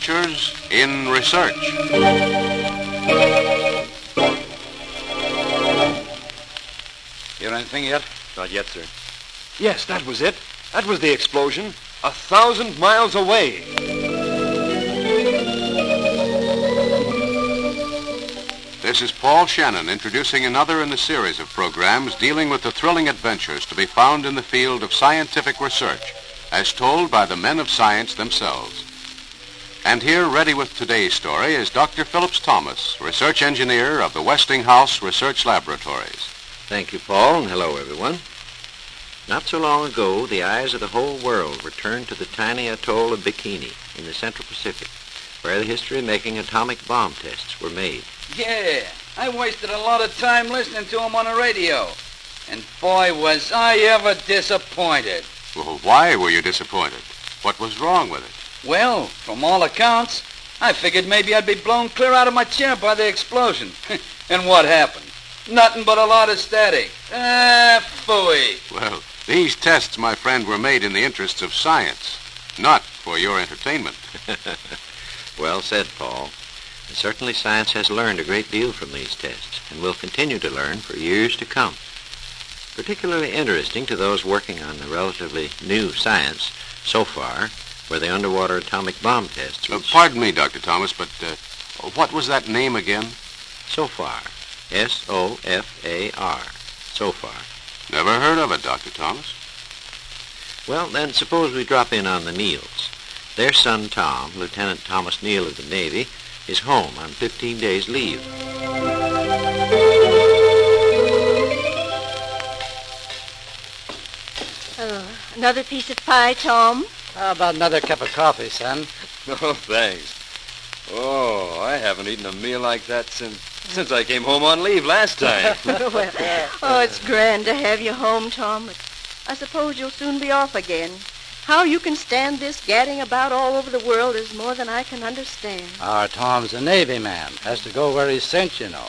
adventures in research. Hear anything yet? Not yet, sir. Yes, that was it. That was the explosion. 1,000 miles away. This is Paul Shannon introducing another in the series of programs dealing with the thrilling adventures to be found in the field of scientific research, as told by the men of science themselves. And here, ready with today's story, is Dr. Phillips Thomas, research engineer of the Westinghouse Research Laboratories. Thank you, Paul, and hello, everyone. Not so long ago, the eyes of the whole world were turned to the tiny atoll of Bikini in the Central Pacific, where the history-making atomic bomb tests were made. Yeah, I wasted a lot of time listening to him on the radio. And boy, was I ever disappointed. Well, why were you disappointed? What was wrong with it? Well, from all accounts, I figured maybe I'd be blown clear out of my chair by the explosion. And what happened? Nothing but a lot of static. Phooey. Well, these tests, my friend, were made in the interests of science, not for your entertainment. Well said, Paul. And certainly science has learned a great deal from these tests and will continue to learn for years to come. Particularly interesting to those working on the relatively new science so far were the underwater atomic bomb tests. Pardon me, Dr. Thomas, but what was that name again? SOFAR. S-O-F-A-R. SOFAR. Never heard of it, Dr. Thomas. Well, then suppose we drop in on the Neals. Their son, Tom, Lieutenant Thomas Neal of the Navy, is home on 15 days' leave. Oh, another piece of pie, Tom? How about another cup of coffee, son? Oh, thanks. Oh, I haven't eaten a meal like that since I came home on leave last time. It's grand to have you home, Tom, but I suppose you'll soon be off again. How you can stand this gadding about all over the world is more than I can understand. Our Tom's a Navy man. Has to go where he's sent, you know.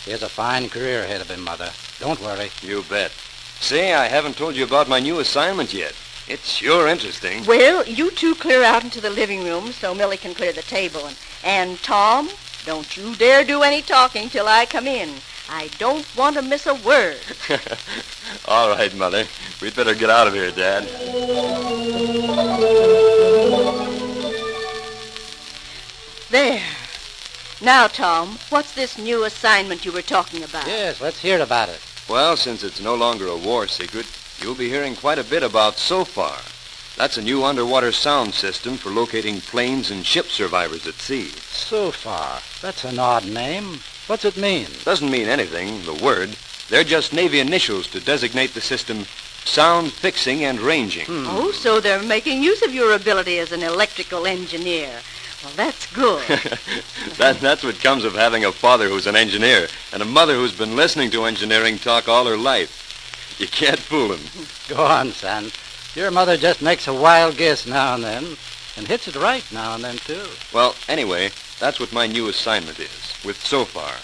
He has a fine career ahead of him, Mother. Don't worry. You bet. Say, I haven't told you about my new assignment yet. It's sure interesting. Well, you two clear out into the living room so Millie can clear the table. And Tom, don't you dare do any talking till I come in. I don't want to miss a word. All right, Mother. We'd better get out of here, Dad. There. Now, Tom, what's this new assignment you were talking about? Yes, let's hear about it. Well, since it's no longer a war secret, you'll be hearing quite a bit about SOFAR. That's a new underwater sound system for locating planes and ship survivors at sea. SOFAR. That's an odd name. What's it mean? Doesn't mean anything, the word. They're just Navy initials to designate the system sound fixing and ranging. Oh, so they're making use of your ability as an electrical engineer. Well, that's good. That's what comes of having a father who's an engineer and a mother who's been listening to engineering talk all her life. You can't fool them. Go on, son. Your mother just makes a wild guess now and then, and hits it right now and then, too. Well, anyway, that's what my new assignment is, with SOFAR.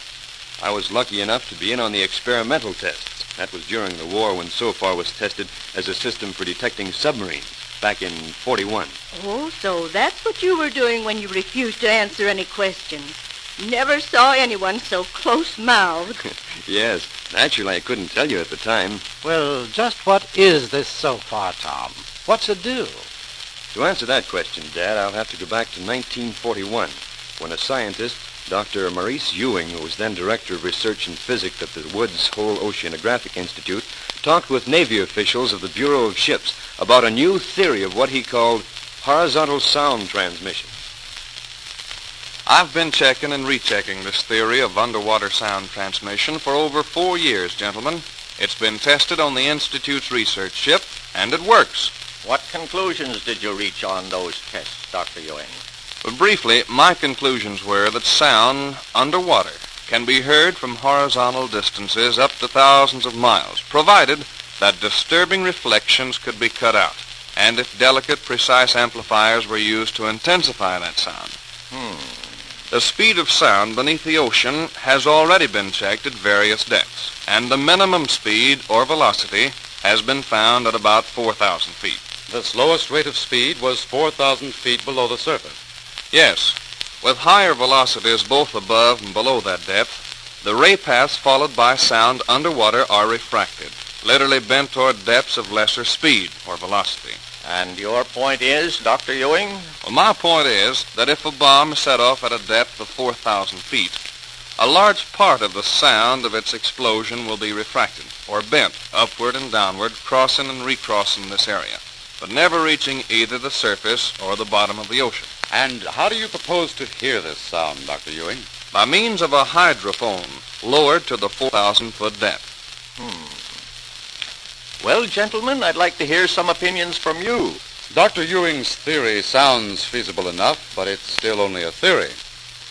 I was lucky enough to be in on the experimental tests. That was during the war when SOFAR was tested as a system for detecting submarines back in 41. Oh, so that's what you were doing when you refused to answer any questions. Never saw anyone so close-mouthed. Yes, naturally I couldn't tell you at the time. Well, just what is this SOFAR, Tom? What's it do? To answer that question, Dad, I'll have to go back to 1941, when a scientist, Dr. Maurice Ewing, who was then Director of Research in Physics at the Woods Hole Oceanographic Institute, talked with Navy officials of the Bureau of Ships about a new theory of what he called horizontal sound transmission. I've been checking and rechecking this theory of underwater sound transmission for over 4 years, gentlemen. It's been tested on the Institute's research ship, and it works. What conclusions did you reach on those tests, Dr. Ewing? Briefly, my conclusions were that sound underwater can be heard from horizontal distances up to thousands of miles, provided that disturbing reflections could be cut out, and if delicate, precise amplifiers were used to intensify that sound. The speed of sound beneath the ocean has already been checked at various depths, and the minimum speed or velocity has been found at about 4,000 feet. The slowest rate of speed was 4,000 feet below the surface. Yes. With higher velocities both above and below that depth, the ray paths followed by sound underwater are refracted, literally bent toward depths of lesser speed or velocity. And your point is, Dr. Ewing? Well, my point is that if a bomb is set off at a depth of 4,000 feet, a large part of the sound of its explosion will be refracted, or bent upward and downward, crossing and recrossing this area, but never reaching either the surface or the bottom of the ocean. And how do you propose to hear this sound, Dr. Ewing? By means of a hydrophone lowered to the 4,000-foot depth. Well, gentlemen, I'd like to hear some opinions from you. Dr. Ewing's theory sounds feasible enough, but it's still only a theory.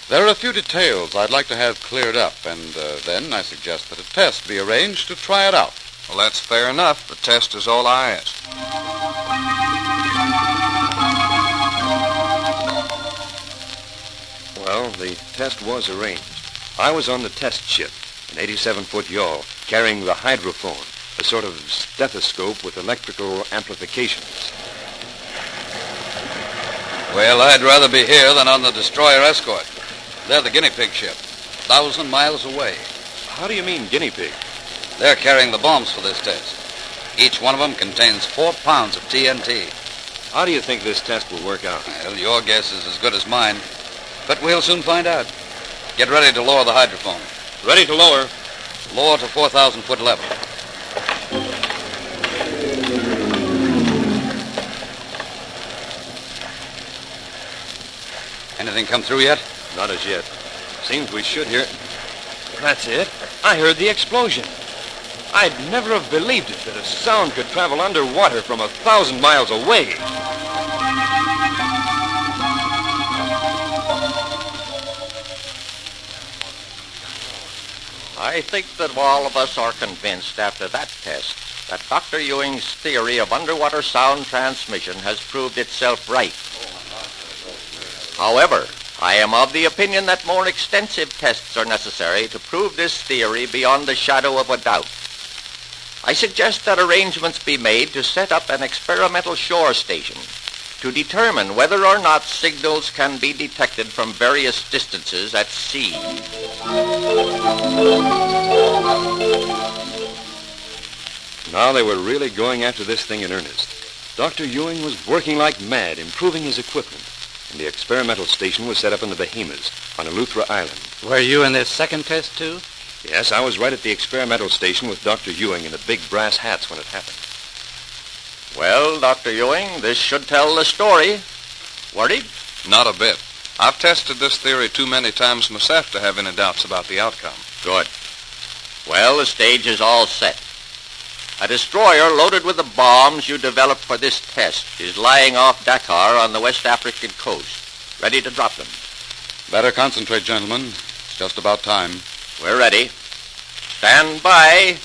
There are a few details I'd like to have cleared up, and then I suggest that a test be arranged to try it out. Well, that's fair enough. The test is all I ask. Well, the test was arranged. I was on the test ship, an 87-foot yawl, carrying the hydrophone, a sort of stethoscope with electrical amplifications. Well, I'd rather be here than on the destroyer escort. They're the guinea pig ship, 1,000 miles away. How do you mean guinea pig? They're carrying the bombs for this test. Each one of them contains 4 pounds of TNT. How do you think this test will work out? Well, your guess is as good as mine. But we'll soon find out. Get ready to lower the hydrophone. Ready to lower. Lower to 4,000-foot level. Anything come through yet? Not as yet. Seems we should hear... That's it. I heard the explosion. I'd never have believed it that a sound could travel underwater from 1,000 miles away. I think that all of us are convinced after that test that Dr. Ewing's theory of underwater sound transmission has proved itself right. However, I am of the opinion that more extensive tests are necessary to prove this theory beyond the shadow of a doubt. I suggest that arrangements be made to set up an experimental shore station to determine whether or not signals can be detected from various distances at sea. Now they were really going after this thing in earnest. Dr. Ewing was working like mad, improving his equipment. And the experimental station was set up in the Bahamas, on Eleuthera Island. Were you in this second test, too? Yes, I was right at the experimental station with Dr. Ewing in the big brass hats when it happened. Well, Dr. Ewing, this should tell the story. Worried? Not a bit. I've tested this theory too many times myself to have any doubts about the outcome. Good. Well, the stage is all set. A destroyer loaded with the bombs you developed for this test is lying off Dakar on the West African coast, ready to drop them. Better concentrate, gentlemen. It's just about time. We're ready. Stand by.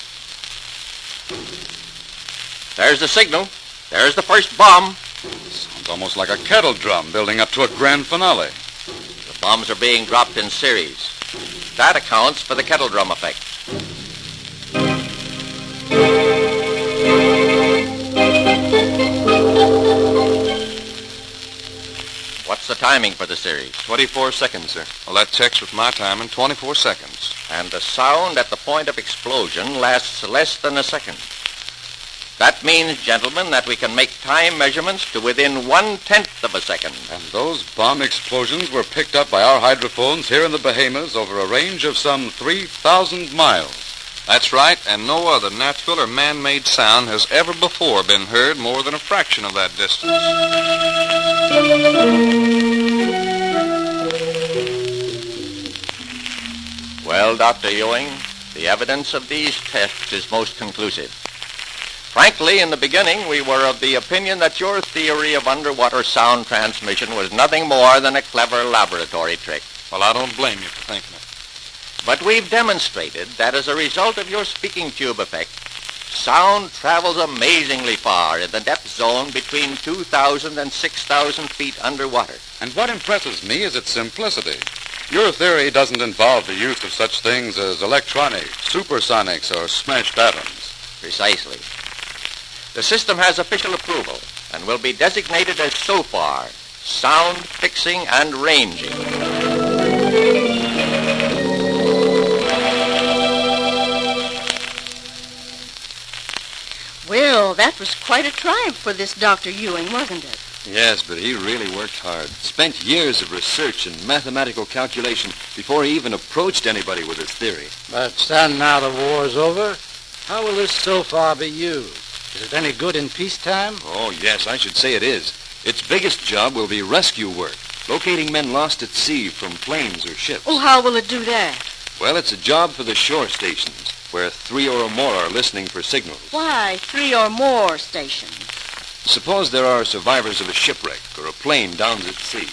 There's the signal. There's the first bomb. Sounds almost like a kettle drum building up to a grand finale. The bombs are being dropped in series. That accounts for the kettle drum effect. What's the timing for the series? 24 seconds, sir. Well, that checks with my time in 24 seconds. And the sound at the point of explosion lasts less than a second. That means, gentlemen, that we can make time measurements to within 1/10 of a second. And those bomb explosions were picked up by our hydrophones here in the Bahamas over a range of some 3,000 miles. That's right, and no other natural or man-made sound has ever before been heard more than a fraction of that distance. Well, Dr. Ewing, the evidence of these tests is most conclusive. Frankly, in the beginning, we were of the opinion that your theory of underwater sound transmission was nothing more than a clever laboratory trick. Well, I don't blame you for thinking it. But we've demonstrated that as a result of your speaking tube effect, sound travels amazingly far in the depth zone between 2,000 and 6,000 feet underwater. And what impresses me is its simplicity. Your theory doesn't involve the use of such things as electronics, supersonics, or smashed atoms. Precisely. The system has official approval and will be designated as SOFAR, sound fixing and ranging. Well, that was quite a triumph for this Dr. Ewing, wasn't it? Yes, but he really worked hard. Spent years of research and mathematical calculation before he even approached anybody with his theory. But, son, now the war's over, how will this so far be used? Is it any good in peacetime? Oh, yes, I should say it is. Its biggest job will be rescue work, locating men lost at sea from planes or ships. Oh, how will it do that? Well, it's a job for the shore stations, where 3 or more are listening for signals. Why 3 or more stations? Suppose there are survivors of a shipwreck or a plane down at sea.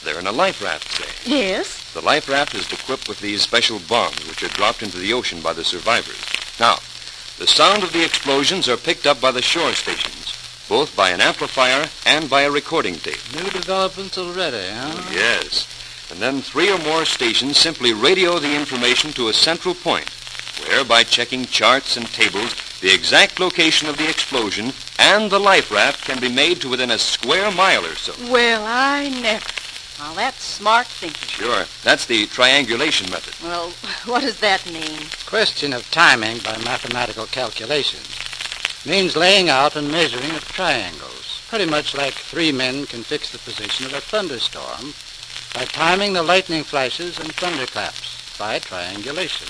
They're in a life raft, say. Yes? The life raft is equipped with these special bombs, which are dropped into the ocean by the survivors. Now, the sound of the explosions are picked up by the shore stations, both by an amplifier and by a recording tape. New developments already, huh? Yes. And then 3 or more stations simply radio the information to a central point, where, by checking charts and tables, the exact location of the explosion and the life raft can be made to within a square mile or so. Well, I never. Now, that's smart thinking. Sure. That's the triangulation method. Well, what does that mean? Question of timing by mathematical calculations means laying out and measuring of triangles. Pretty much like 3 men can fix the position of a thunderstorm by timing the lightning flashes and thunderclaps by triangulation.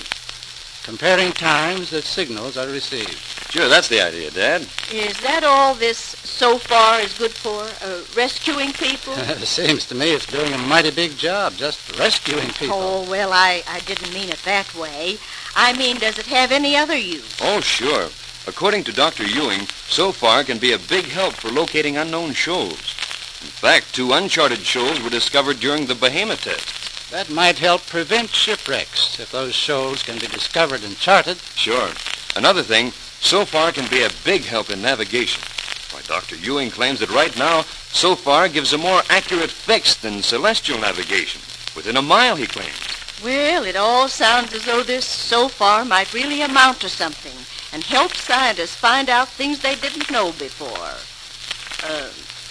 Comparing times that signals are received. Sure, that's the idea, Dad. Is that all this so far is good for? Rescuing people? Seems to me it's doing a mighty big job, just rescuing people. Oh, well, I didn't mean it that way. I mean, does it have any other use? Oh, sure. According to Dr. Ewing, so far can be a big help for locating unknown shoals. In fact, 2 uncharted shoals were discovered during the Bahama test. That might help prevent shipwrecks if those shoals can be discovered and charted. Sure. Another thing, so far can be a big help in navigation. Why, Dr. Ewing claims that right now, so far gives a more accurate fix than celestial navigation. Within a mile, he claims. Well, it all sounds as though this so far might really amount to something and help scientists find out things they didn't know before.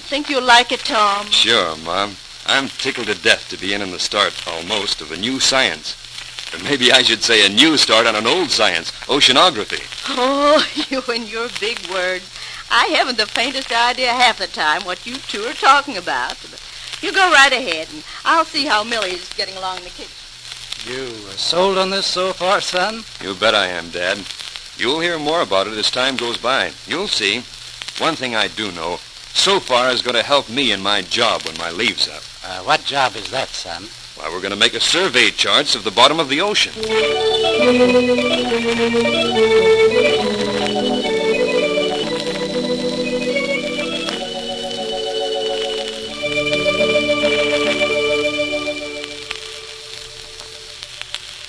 Think you'll like it, Tom? Sure, Mom. I'm tickled to death to be in the start, almost, of a new science. Or maybe I should say a new start on an old science, oceanography. Oh, you and your big words. I haven't the faintest idea half the time what you two are talking about. But you go right ahead, and I'll see how Millie's getting along in the kitchen. You sold on this so far, son? You bet I am, Dad. You'll hear more about it as time goes by. You'll see. One thing I do know, so far is going to help me in my job when my leave's up. What job is that, son? Why, we're going to make a survey charts of the bottom of the ocean.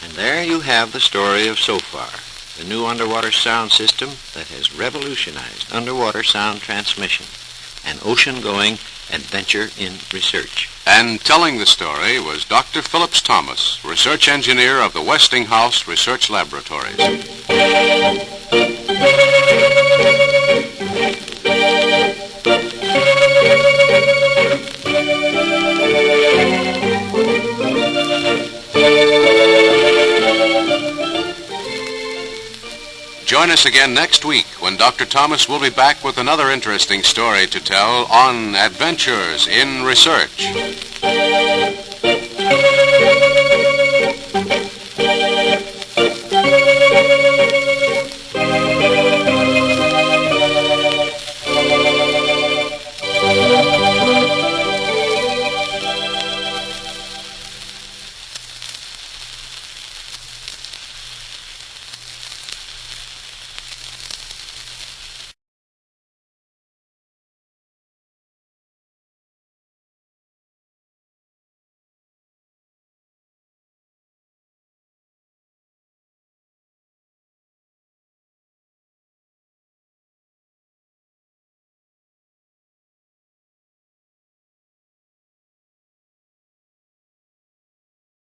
And there you have the story of SOFAR, the new underwater sound system that has revolutionized underwater sound transmission, an ocean-going adventure in research. And telling the story was Dr. Phillips Thomas, research engineer of the Westinghouse Research Laboratories. Join us again next week when Dr. Thomas will be back with another interesting story to tell on Adventures in Research.